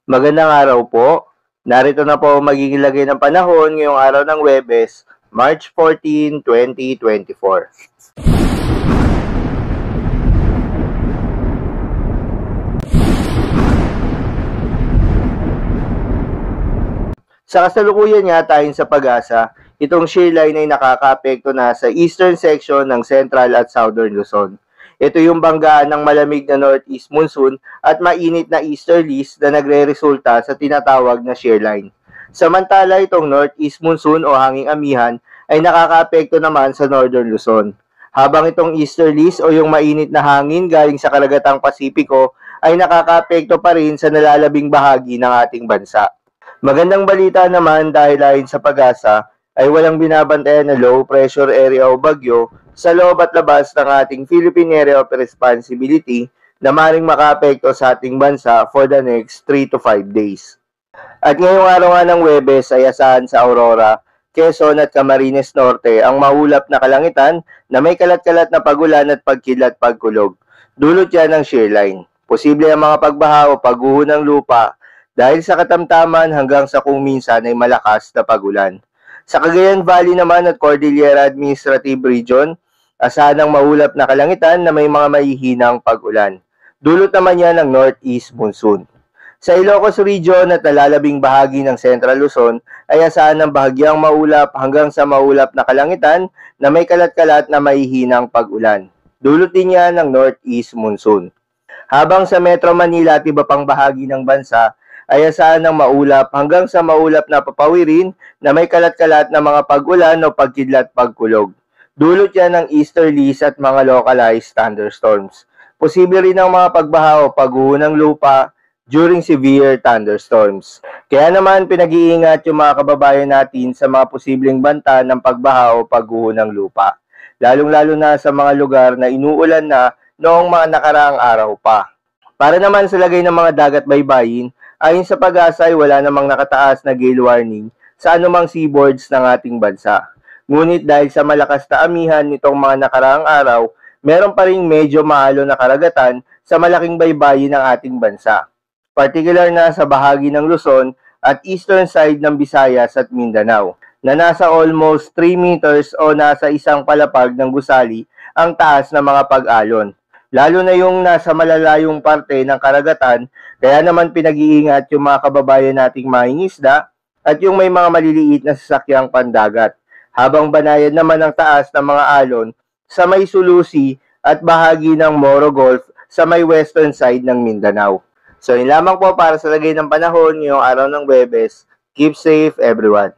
Magandang araw po. Narito na po ang magiging lagay ng panahon ngayong araw ng Huwebes, March 14, 2024. Sa kasalukuyan nga tayong sa Pag-asa, itong shear line ay nakakaapekto na sa eastern section ng Central at Southern Luzon. Ito yung banggaan ng malamig na northeast monsoon at mainit na easterlies na nagre-resulta sa tinatawag na shear line. Samantala itong northeast monsoon o hanging amihan ay nakakaapekto naman sa northern Luzon. Habang itong easterlies o yung mainit na hangin galing sa karagatang Pasipiko ay nakakaapekto pa rin sa nalalabing bahagi ng ating bansa. Magandang balita naman dahil ayon sa Pag-asa ay walang binabantayan na low pressure area o bagyo sa loob at labas ng ating Philippine Area of Responsibility na maaaring makaapekto sa ating bansa for the next 3 to 5 days. At ngayong araw nga ng Huwebes ay asahan sa Aurora, Quezon at Camarines Norte ang maulap na kalangitan na may kalat-kalat na pagulan at pagkilat-pagkulog. Dulot yan ng shear line. Posible ang mga pagbaha o pagguho ng lupa dahil sa katamtaman hanggang sa kung minsan ay malakas na pagulan. Sa Cagayan Valley naman at Cordillera Administrative Region, asahan ng maulap na kalangitan na may mga mahihinang pag-ulan. Dulot naman yan ng northeast monsoon. Sa Ilocos Region at nalalabing bahagi ng Central Luzon ay asahan ng bahagyang maulap hanggang sa maulap na kalangitan na may kalat-kalat na mahihinang pag-ulan. Dulot din yan ng northeast monsoon. Habang sa Metro Manila at iba pang bahagi ng bansa ay asahan ng maulap hanggang sa maulap na papawirin na may kalat-kalat na mga pag-ulan o pagkidlat-pagkulog. Dulot yan ng easterlies at mga localized thunderstorms. Posible rin ang mga pagbaha o pagguho ng lupa during severe thunderstorms. Kaya naman pinag-iingat yung mga kababayan natin sa mga posibleng banta ng pagbaha o pagguho ng lupa. Lalong-lalo na sa mga lugar na inuulan na noong mga nakaraang araw pa. Para naman sa lagay ng mga dagat baybayin, ayon sa Pag-asa ay wala namang nakataas na gale warning sa anumang seaboards ng ating bansa. Ngunit dahil sa malakas na amihan nitong mga nakaraang araw, meron pa ring medyo maalo na karagatan sa malaking baybayin ng ating bansa. Partikular na sa bahagi ng Luzon at eastern side ng Visayas at Mindanao, na nasa almost 3 meters o nasa isang palapag ng gusali ang taas ng mga pag-alon. Lalo na yung nasa malalayong parte ng karagatan, kaya naman pinag-iingat yung mga kababayan nating mangingisda at yung may mga maliliit na sasakyang pandagat. Habang banayad naman ang taas ng mga alon sa may Sulusi at bahagi ng Moro Gulf sa may western side ng Mindanao. So yun lamang po para sa lagay ng panahon ngayong araw ng Huwebes. Keep safe everyone.